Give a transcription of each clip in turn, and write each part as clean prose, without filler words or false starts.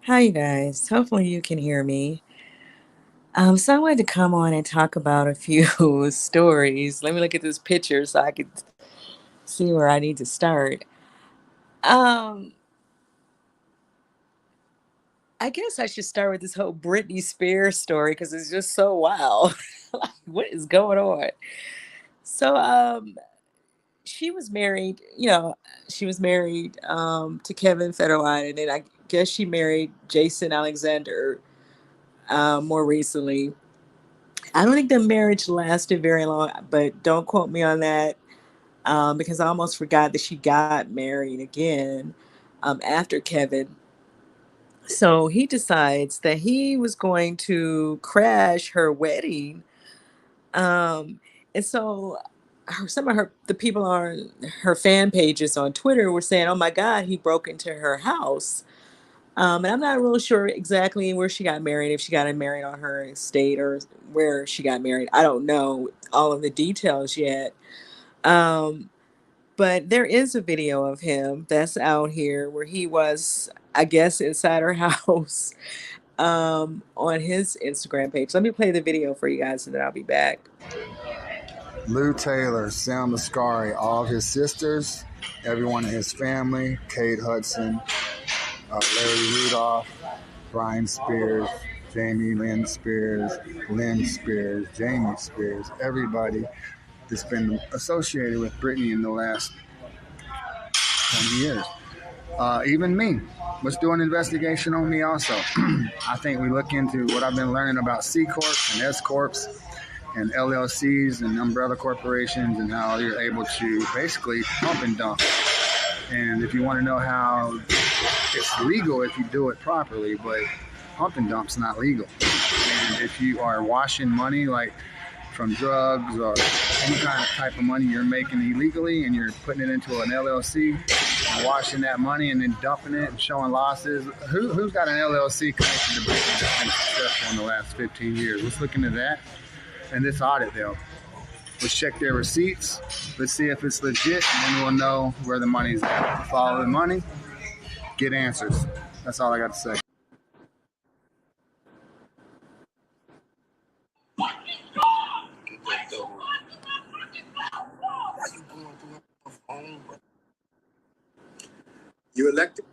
Hi, you guys. Hopefully, you can hear me. So I wanted to come on and talk about a few stories. Let me look at this picture so I could see where I need to start. Um, I guess I should start with this whole Britney Spears story because it's just so wild. Like, what is going on? So, she was married. She was married to Kevin Federline, and then I guess she married Jason Alexander more recently. I don't think the marriage lasted very long, but don't quote me on that because I almost forgot that she got married again after Kevin. So he decides that he was going to crash her wedding. Um, and so some of the people on her fan pages on Twitter were saying, "Oh my God, he broke into her house." And I'm not real sure exactly where she got married, if she got married on her estate or where she got married. I don't know all of the details yet. Um, but there is a video of him that's out here where he was, I guess, inside her house on his Instagram page. Let me play the video for you guys and then I'll be back. Lou Taylor, Sam Asghari, all of his sisters, everyone in his family, Kate Hudson, Larry Rudolph, Brian Spears, Jamie Lynn Spears, Lynn Spears, Jamie Spears, everybody that's been associated with Britney in the last 20 years. Even me was doing an investigation on me also. I think we look into what I've been learning about C Corps and S Corps and LLCs and umbrella corporations and how you're able to basically pump and dump. And if you want to know how it's legal if you do it properly, but pump and dump's not legal. And if you are washing money like from drugs or any kind of type of money you're making illegally and you're putting it into an LLC and washing that money and then dumping it and showing losses, who's got an LLC connected to Britney that's been successful in the last 15 years? Let's look into that. And this audit, though. Let's check their receipts. Let's see if it's legit, and then we'll know where the money's at. Follow the money, get answers. That's all I got to say. You elected.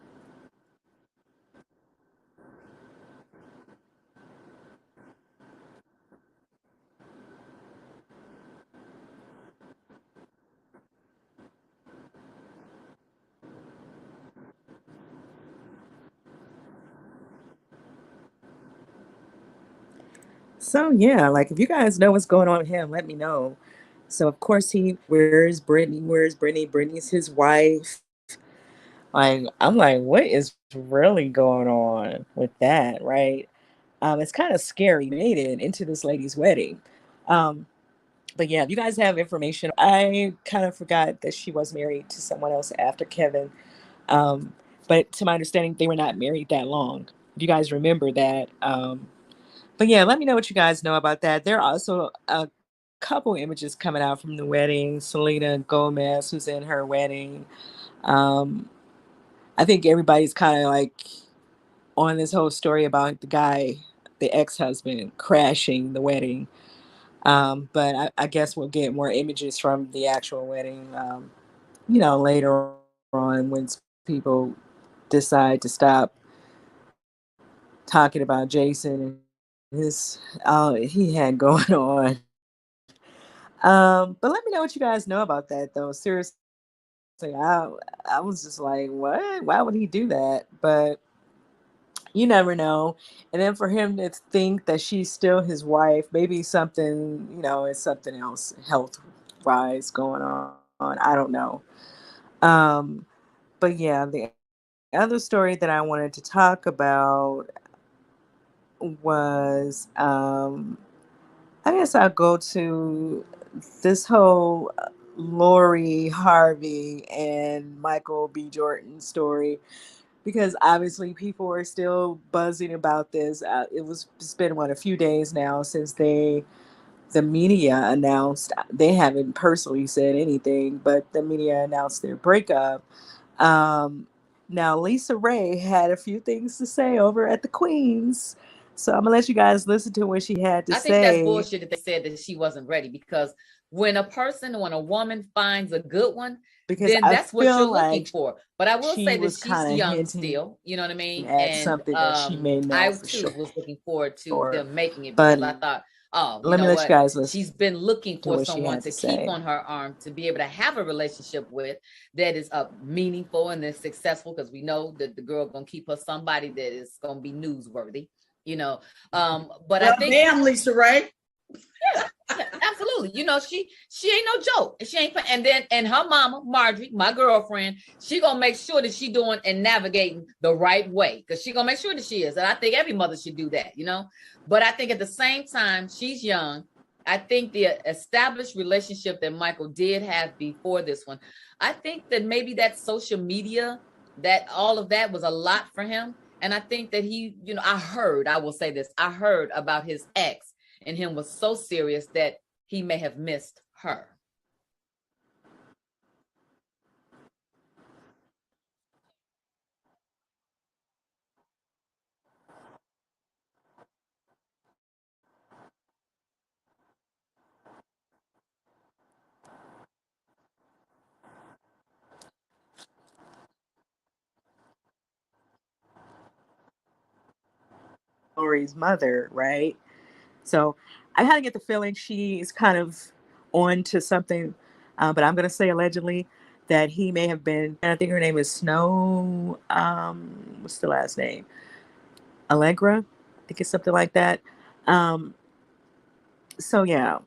So yeah, like if you guys know what's going on with him, let me know. So of course he where's Brittany? Where's Brittany? Brittany's his wife. Like I'm like, what is really going on with that, right? It's kind of scary. Made it into this lady's wedding. Um, but yeah, if you guys have information, I kind of forgot that she was married to someone else after Kevin. Um, but to my understanding, they were not married that long. If you guys remember that. But yeah, let me know what you guys know about that. There are also a couple images coming out from the wedding. Selena Gomez, who's in her wedding. Um, I think everybody's kind of like on this whole story about the guy, the ex-husband, crashing the wedding. But I guess we'll get more images from the actual wedding, later on when people decide to stop talking about Jason and his he had going on. But let me know what you guys know about that, though. Seriously, I was just like, what? Why would he do that? But you never know. And then for him to think that she's still his wife, maybe something, is something else health wise going on. I don't know. Um, but yeah, the other story that I wanted to talk about was I guess I'll go to this whole Lori Harvey and Michael B. Jordan story because obviously people are still buzzing about this. It's been what, a few days now since the media announced, they haven't personally said anything, but the media announced their breakup. Um, Now, Lisa Raye had a few things to say over at the Queens. So I'm going to let you guys listen to what she had to I think that's say. bullshit that they said that she wasn't ready, because when a woman finds a good one, Because then I that's what you're feel looking like for. But I will she say that was she's kind of young hinting still, you know what I mean? at And something that she may know I for too sure. was looking forward to them making it, But because I thought, oh, you let me know let you what? guys listen She's been looking to for what she someone had to to keep say. on her arm, to be able to have a relationship with, that is meaningful and is successful, because we know that the girl gonna keep her somebody that is gonna be newsworthy, you know. But I Well, think, damn, Lisa Raye. yeah, yeah, absolutely. You know, she ain't no joke. She ain't. And then, and her mama Marjorie, my girlfriend, she gonna make sure that she doing and navigating the right way, because she gonna make sure that she is. And I think every mother should do that, you know. But I think at the same time, she's young. I think the established relationship that Michael did have before this one, I think that maybe that social media, that all of that was a lot for him. And I think that he, you know, I will say this, I heard about his ex, and him was so serious that he may have missed her. Lori's mother, right? So I kind of get the feeling she is kind of on to something, but I'm going to say allegedly that he may have been, and I think her name is Snow. What's the last name? Allegra. I think it's something like that. Um, so yeah,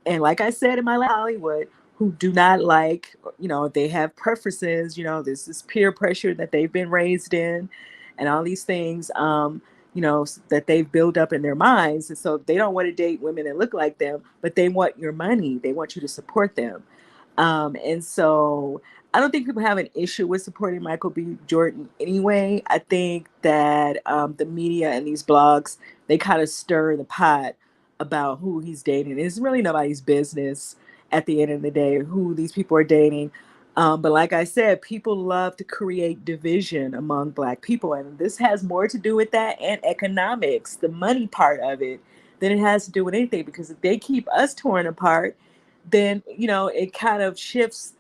and like I said in my Hollywood, who do not like, they have preferences, this is peer pressure that they've been raised in, and all these things, that they've built up in their minds. And so they don't want to date women that look like them, but they want your money. They want you to support them. And so I don't think people have an issue with supporting Michael B. Jordan anyway. I think that the media and these blogs, they kind of stir the pot about who he's dating. It's really nobody's business at the end of the day who these people are dating. But like I said, people love to create division among Black people. And this has more to do with that and economics, the money part of it, than it has to do with anything. Because if they keep us torn apart, then it kind of shifts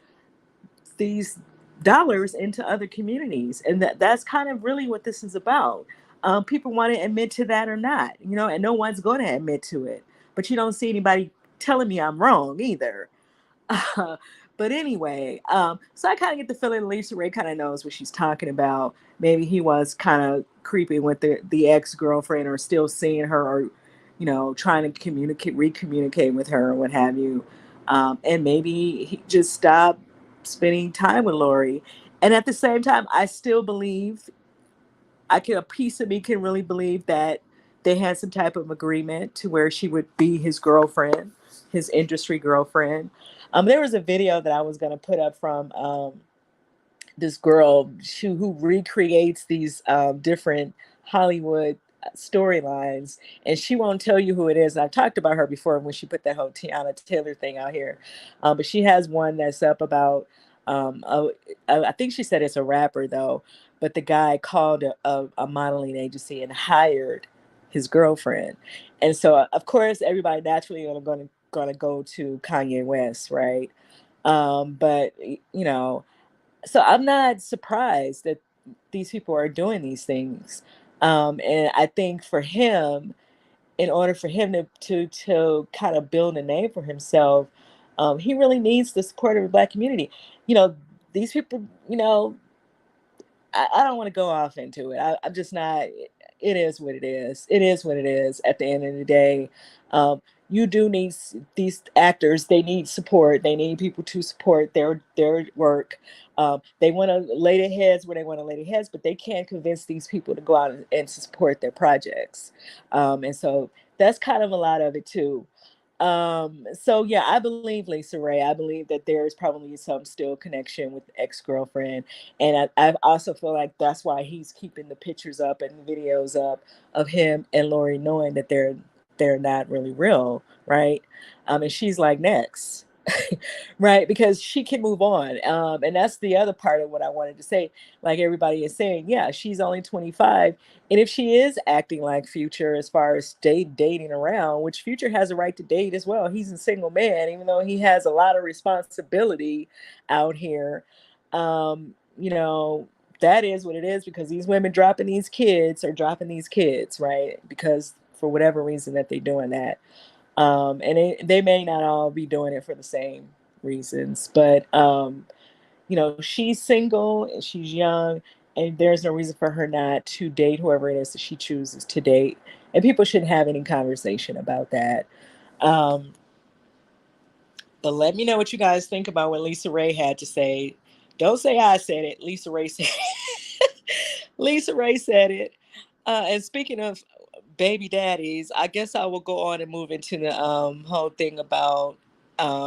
these dollars into other communities, and that's kind of really what this is about. People want to admit to that or not, and no one's going to admit to it. But you don't see anybody telling me I'm wrong either. uh, but anyway, so I kind of get the feeling Lisa Raye kind of knows what she's talking about. Maybe he was kind of creeping with the ex girlfriend, or still seeing her, or trying to recommunicate with her, or what have you. And maybe he just stopped spending time with Lori. And at the same time, I still believe, a piece of me can really believe that they had some type of agreement to where she would be his girlfriend, his industry girlfriend. There was a video that I was going to put up from this girl who recreates these different Hollywood storylines, and she won't tell you who it is. I've talked about her before when she put that whole Tiana Taylor thing out here, but she has one that's up about. I think she said it's a rapper though, but the guy called a modeling agency and hired his girlfriend, and so of course everybody naturally gonna go to Kanye West, right? But so I'm not surprised that these people are doing these things. And I think for him, in order for him to kind of build a name for himself, he really needs the support of the Black community. You know, these people, I don't want to go off into it. I'm just not. It is what it is. It is what it is. At the end of the day, you do need these actors. They need support. They need people to support their work. They want to lay their heads where they want to lay their heads, but they can't convince these people to go out and to support their projects. And so that's kind of a lot of it too. So yeah, I believe Lisa Raye. I believe that there's probably some still connection with the ex-girlfriend. And I also feel like that's why he's keeping the pictures up and the videos up of him and Lori, knowing that they're not really real, right? And she's like next. right? Because she can move on. And that's the other part of what I wanted to say. Like everybody is saying, yeah, she's only 25. And if she is acting like Future as far as dating around, which Future has a right to date as well. He's a single man, even though he has a lot of responsibility out here. You know, that is what it is because these women dropping these kids are dropping these kids, right? Because for whatever reason that they're doing that. And they may not all be doing it for the same reasons, but you know, she's single and she's young, and there's no reason for her not to date whoever it is that she chooses to date, and people shouldn't have any conversation about that. Um, but let me know what you guys think about what Lisa Raye had to say. Don't say I said it. Lisa Raye said. Lisa Raye said it. And speaking of baby daddies, I guess I will go on and move into the whole thing about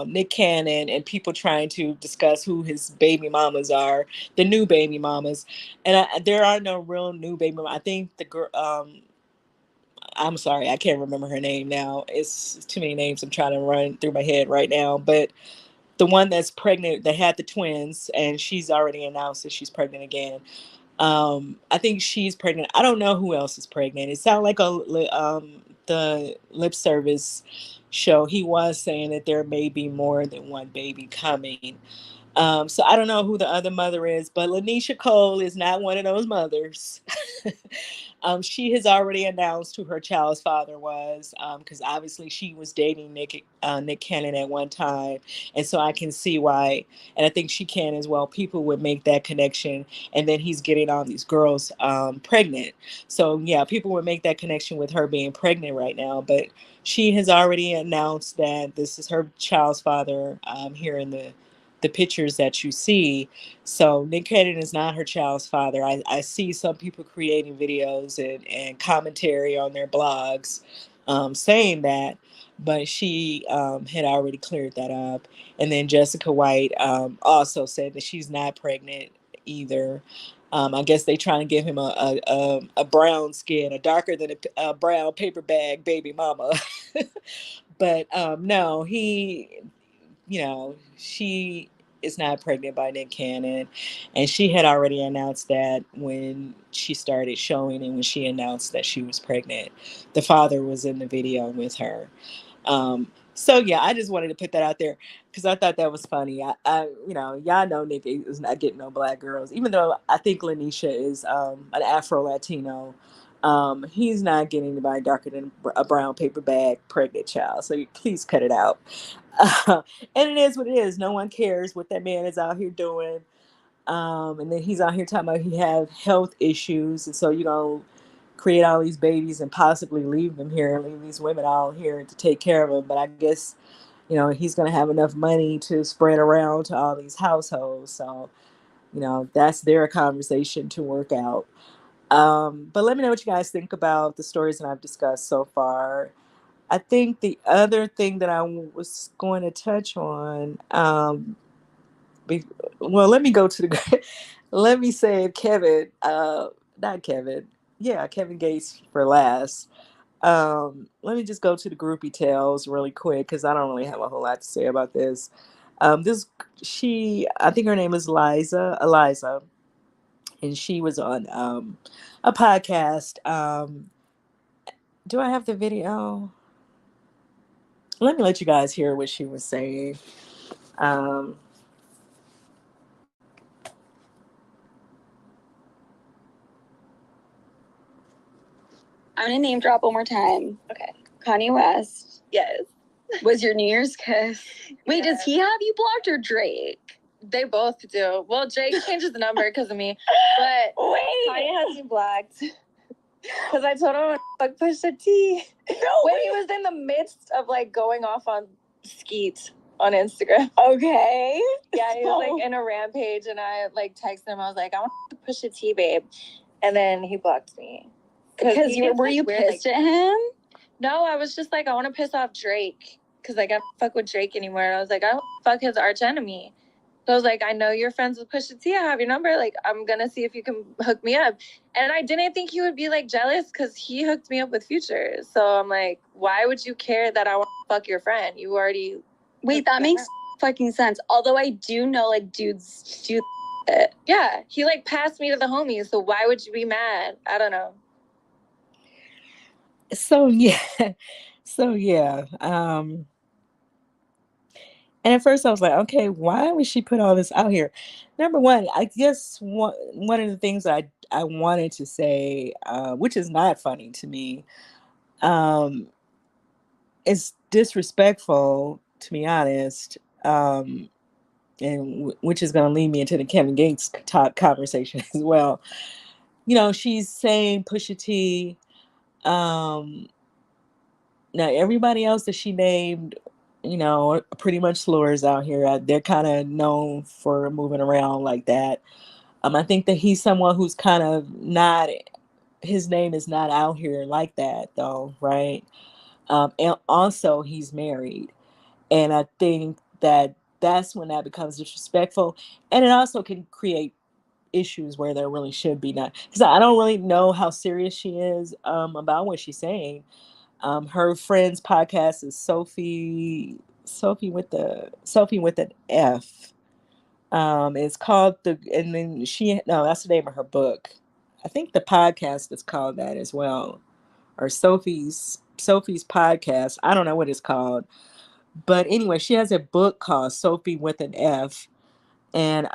Nick Cannon and people trying to discuss who his baby mamas are, the new baby mamas. And there are no real new baby mamas. I think the girl, I'm sorry, I can't remember her name now. It's too many names I'm trying to run through my head right now. But the one that's pregnant, that had the twins, and she's already announced that she's pregnant again. I think she's pregnant. I don't know who else is pregnant. It sounded like the lip service show. He was saying that there may be more than one baby coming. So I don't know who the other mother is, but Lanisha Cole is not one of those mothers. She has already announced who her child's father was, because obviously she was dating Nick Cannon at one time, and so I can see why, and I think she can as well. People would make that connection, and then he's getting all these girls pregnant. So yeah, people would make that connection with her being pregnant right now, but she has already announced that this is her child's father here in the pictures that you see. So Nick Cannon is not her child's father. I see some people creating videos and commentary on their blogs saying that, but she had already cleared that up. And then Jessica White also said that she's not pregnant either. I guess they trying to give him a brown skin, a darker than a brown paper bag baby mama. But no, she is not pregnant by Nick Cannon. And she had already announced that when she started showing and when she announced that she was pregnant. The father was in the video with her. So yeah, I just wanted to put that out there because I thought that was funny. Y'all know Nick is not getting no black girls, even though I think Lanisha is an Afro Latino. He's not getting anybody darker than a brown paper bag pregnant child. So please cut it out. And it is what it is. No one cares what that man is out here doing. And then he's out here talking about he have health issues, and so you're gonna create all these babies and possibly leave them here, leave these women out here to take care of them. But I guess he's gonna have enough money to spread around to all these households. So that's their conversation to work out. But let me know what you guys think about the stories that I've discussed so far. I think the other thing that I was going to touch on, let me go to the, let me say Kevin, not Kevin, yeah, Kevin Gates for last. Let me just go to the groupie tales really quick because I don't really have a whole lot to say about this. I think her name is Eliza, and she was on a podcast. Do I have the video? Let me let you guys hear what she was saying. Um, I'm gonna name drop one more time. Okay. Kanye West Yes. was your New Year's kiss. Wait, Yeah. does he have you blocked or Drake? They both do. Well, Drake changes the number because of me, but Kanye has me blocked because I told him fuck Pusha T when he was in the midst of like going off on Skeet on Instagram. Okay. Yeah, he was like in a rampage, and I like texted him. I was like, I want to Pusha T, babe, and then he blocked me Because were you pissed at him? No, I was just like, I want to piss off Drake because like I don't fuck with Drake anymore. And I was like, I don't fuck his arch enemy. So I was like, I know you're friends with Pusha T. I have your number. Like, I'm gonna see if you can hook me up. And I didn't think he would be like jealous because he hooked me up with Future. So I'm like, why would you care that I want to fuck your friend? You already Wait, that makes fucking sense. Although I do know like dudes do it. Yeah, he like passed me to the homies. So why would you be mad? I don't know. So yeah, and at first I was like, okay, why would she put all this out here? Number one, I guess one of the things I wanted to say, which is not funny to me, um, is disrespectful, to be honest, and which is going to lead me into the Kevin Gates talk conversation as well. You know, she's saying Pusha T. Now everybody else that she named, you know, are pretty much slurs out here. They're kind of known for moving around like that. I think that he's someone who's kind of not. His name is not out here like that, though, right? And also, he's married, and I think that that's when that becomes disrespectful, and it also can create issues where there really should be not. Because I don't really know how serious she is about what she's saying. Her friend's podcast is Sophie with an F. It's called and then no, that's the name of her book. I think the podcast is called that as well, or Sophie's podcast. I don't know what it's called, but anyway, she has a book called Sophie with an F, and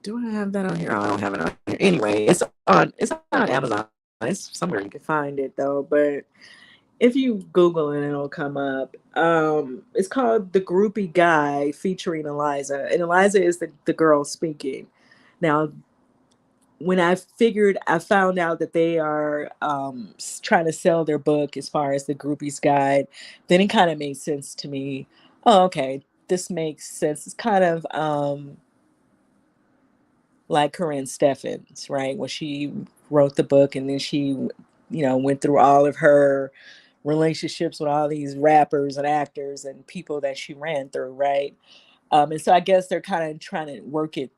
do I have that on here? Oh, I don't have it on here. Anyway, it's on Amazon. It's somewhere you can find it though, but if you Google it, it'll come up. It's called The Groupie Guy featuring Eliza. And Eliza is the girl speaking. Now, when I found out that they are trying to sell their book as far as the Groupie's Guide, then it kind of made sense to me. Oh, okay. This makes sense. It's kind of like Corinne Steffens, right? When she wrote the book and then she, went through all of her relationships with all these rappers and actors and people that she ran through, right? And so I guess they're kind of trying to work it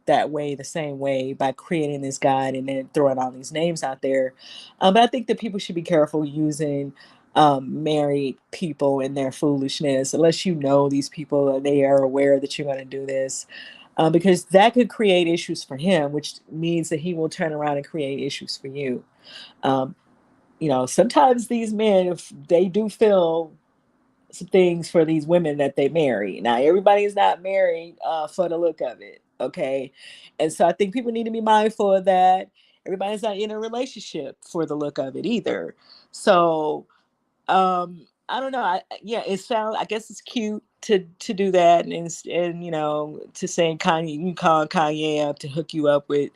that way, the same way, by creating this guide and then throwing all these names out there. But I think that people should be careful using married people in their foolishness, unless you know these people and they are aware that you're going to do this. Because that could create issues for him, which means that he will turn around and create issues for you. Um, sometimes these men, if they do feel some things for these women that they marry. Now, everybody's not married for the look of it, okay? And so I think people need to be mindful of that. Everybody's not in a relationship for the look of it either. So I don't know. It sounds. I guess it's cute to do that, and to say Kanye, you can call Kanye up to hook you up with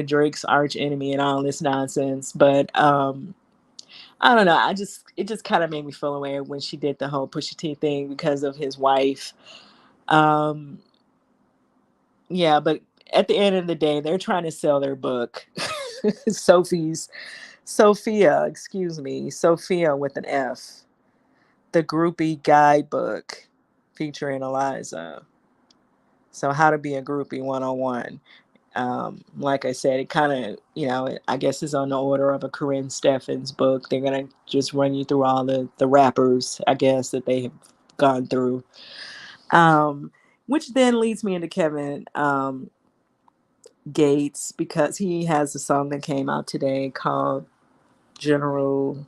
Drake's arch enemy and all this nonsense. But I don't know. It just kind of made me feel away when she did the whole Pusha T thing because of his wife. Um, yeah, but at the end of the day, they're trying to sell their book, Sophia with an F, the Groupie Guidebook, featuring Eliza. So, how to be a groupie 101. Like I said, it kind of, I guess is on the order of a Corinne Steffens book. They're going to just run you through all the rappers, I guess, that they have gone through. Which then leads me into Kevin Gates, because he has a song that came out today called General.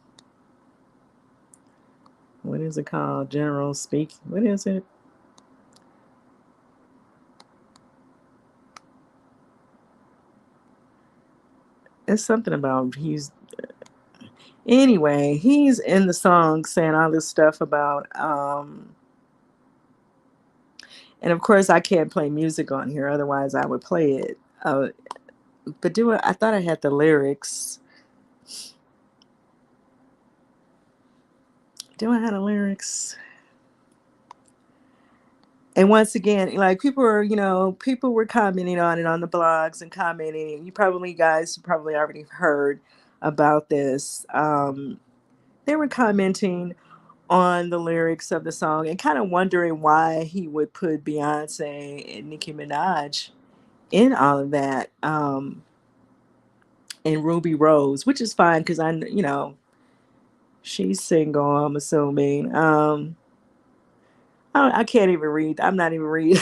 What is it called? General Speak. What is it? It's something about anyway, he's in the song saying all this stuff about and of course I can't play music on here, otherwise I would play it. But I thought I had the lyrics. Do I have the lyrics? And once again, like people were commenting on it on the blogs and commenting. Guys probably already heard about this. They were commenting on the lyrics of the song and kind of wondering why he would put Beyonce and Nicki Minaj in all of that, and Ruby Rose, which is fine because She's single, I'm assuming. I can't even read. I'm not even reading.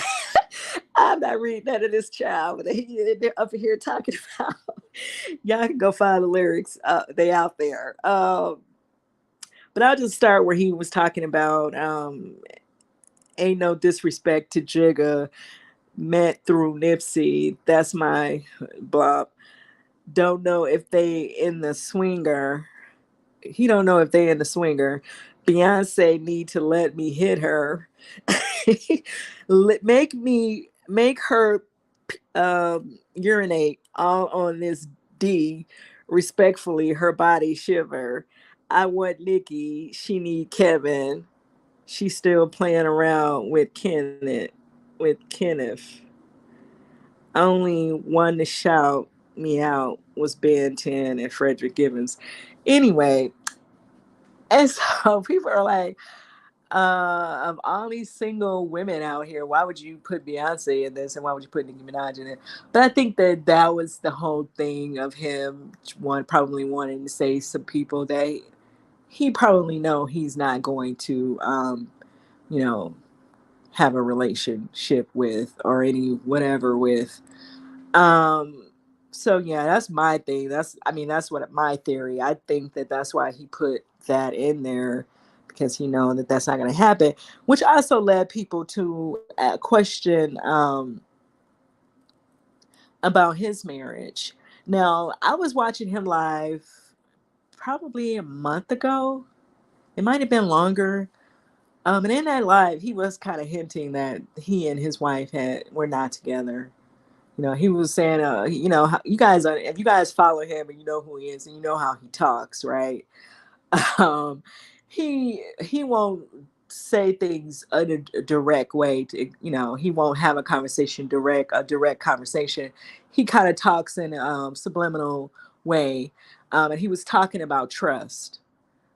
I'm not reading none of this child. They're up here talking about. Y'all can go find the lyrics. They out there. But I'll just start where he was talking about ain't no disrespect to Jigga, met through Nipsey. That's my blah. Don't know if they in the swinger. He don't know if they in the swinger. Beyonce need to let me hit her. Make her urinate all on this D. Respectfully, her body shiver. I want Nikki. She need Kevin. She's still playing around with Kenneth. Only one to shout me out was Ben 10 and Frederick Gibbons. Anyway, and so people are like, of all these single women out here, why would you put Beyonce in this and why would you put Nicki Minaj in it? But I think that that was the whole thing of him probably wanting to say some people that he probably know he's not going to, you know, have a relationship with or any whatever with. Um, so yeah, that's my thing. That's what my theory. I think that that's why he put that in there because he know that that's not going to happen, which also led people to question about his marriage. Now, I was watching him live probably a month ago. It might have been longer. And in that live, he was kind of hinting that he and his wife were not together. You know, he was saying, you guys are, if you guys follow him and you know who he is and you know how he talks, right? Um, he won't say things in a direct way. He won't have a direct conversation. He kind of talks in a subliminal way, and he was talking about trust,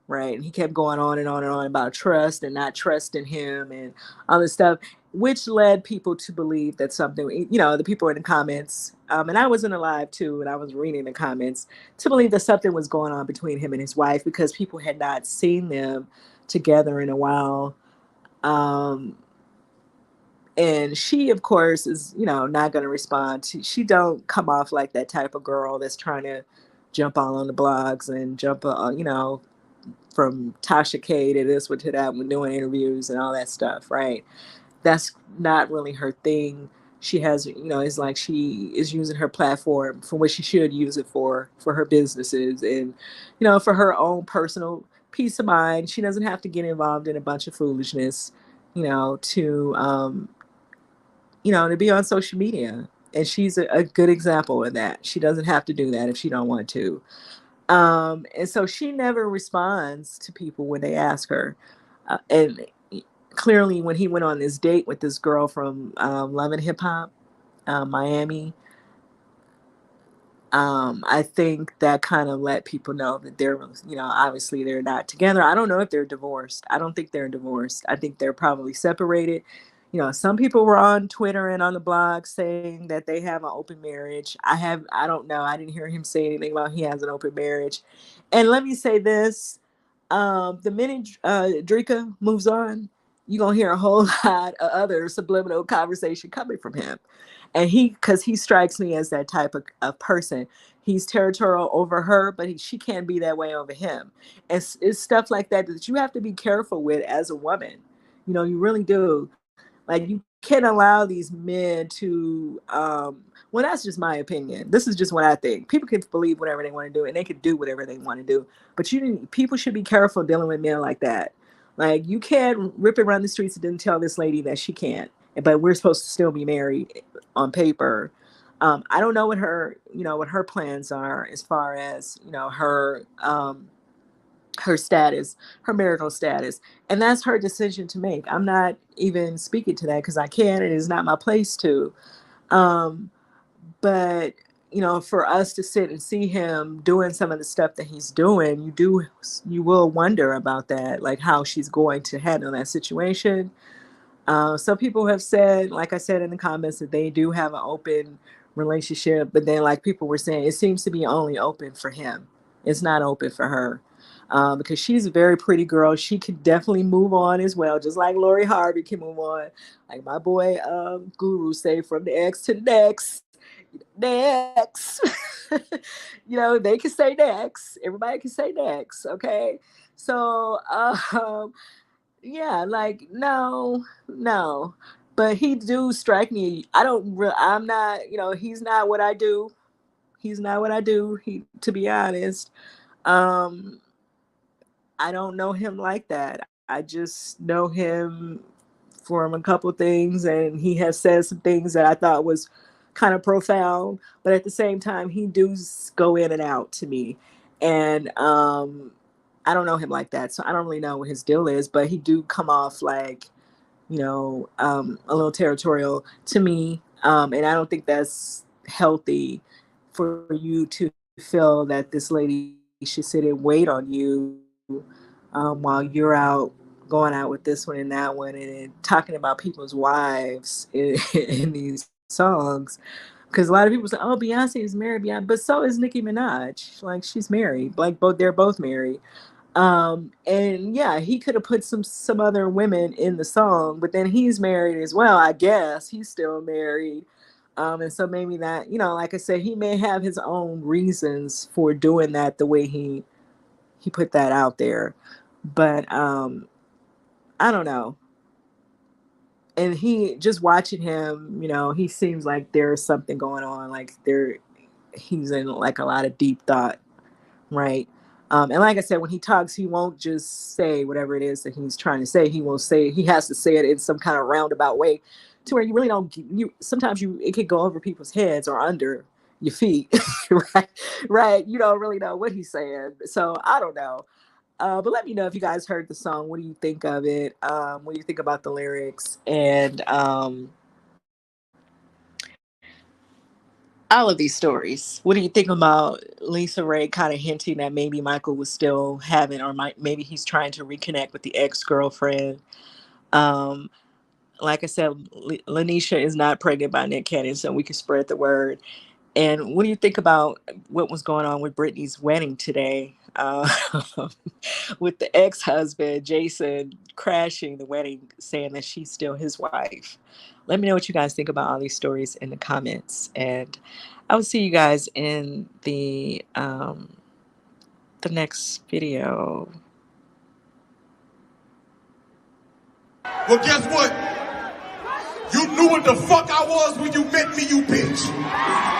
right? And he kept going on and on and on about trust and not trusting him and all this stuff, which led people to believe that something, the people in the comments, and I was in the live too, and I was reading the comments to believe that something was going on between him and his wife because people had not seen them together in a while. Um, and she, of course, is, not going to respond. She don't come off like that type of girl that's trying to jump all on the blogs and jump, from Tasha K to this one to that one, doing interviews and all that stuff, right? That's not really her thing. She has, it's like she is using her platform for what she should use it for her businesses and, for her own personal peace of mind. She doesn't have to get involved in a bunch of foolishness, to be on social media. And she's a good example of that. She doesn't have to do that if she don't want to. And so she never responds to people when they ask her. And clearly, when he went on this date with this girl from Love and Hip Hop, Miami, I think that kind of let people know that they're, obviously they're not together. I don't know if they're divorced. I don't think they're divorced. I think they're probably separated. Some people were on Twitter and on the blog saying that they have an open marriage. I don't know. I didn't hear him say anything about he has an open marriage. And let me say this, the minute Drika moves on, you're going to hear a whole lot of other subliminal conversation coming from him. And because he strikes me as that type of person. He's territorial over her, but she can't be that way over him. It's stuff like that you have to be careful with as a woman. You really do. Like, you can't allow these men to, well, that's just my opinion. This is just what I think. People can believe whatever they want to do and they can do whatever they want to do. But people should be careful dealing with men like that. Like, you can't rip around the streets and then tell this lady that she can't, but we're supposed to still be married on paper. I don't know what her plans are as far as, her status, her marital status. And that's her decision to make. I'm not even speaking to that because I can't. It is not my place to. Um, but, for us to sit and see him doing some of the stuff that he's doing, you will wonder about that, like how she's going to handle that situation. Some people have said, like I said in the comments, that they do have an open relationship, but then like people were saying, it seems to be only open for him. It's not open for her. because she's a very pretty girl. She can definitely move on as well, just like Lori Harvey can move on. Like my boy Guru say, from the X to the next. They can say next. Everybody can say next. Okay. So yeah, like no. But he do strike me. I'm not, he's not what I do. He's not what I do. To be honest. Um I don't know him like that. I just know him from a couple of things, and he has said some things that I thought was kind of profound. But at the same time, he does go in and out to me, and I don't know him like that, so I don't really know what his deal is. But he do come off like a little territorial to me, and I don't think that's healthy for you to feel that this lady should sit and wait on you while you're out going out with this one and that one and talking about people's wives in these songs. Because a lot of people say, "Oh, Beyonce is married, Beyonce," but so is Nicki Minaj. Like she's married. Like they're both married. And yeah, he could have put some other women in the song, but then he's married as well. I guess he's still married. And so maybe that, like I said, he may have his own reasons for doing that the way he put that out there. But I don't know. And he just watching him, he seems like there's something going on. Like he's in like a lot of deep thought, right? And like I said, when he talks, he won't just say whatever it is that he's trying to say. He has to say it in some kind of roundabout way, to where you really don't. Sometimes it could go over people's heads or under your feet, right? Right. You don't really know what he's saying. So I don't know. But let me know if you guys heard the song. What do you think of it? What do you think about the lyrics? And all of these stories. What do you think about Lisa Raye kind of hinting that maybe Michael was still having, or maybe he's trying to reconnect with the ex-girlfriend? Um, like I said, Lanisha is not pregnant by Nick Cannon, so we can spread the word. And what do you think about what was going on with Britney's wedding today? With the ex-husband, Jason, crashing the wedding, saying that she's still his wife. Let me know what you guys think about all these stories in the comments. And I will see you guys in the next video. Well, guess what? You knew what the fuck I was when you met me, you bitch.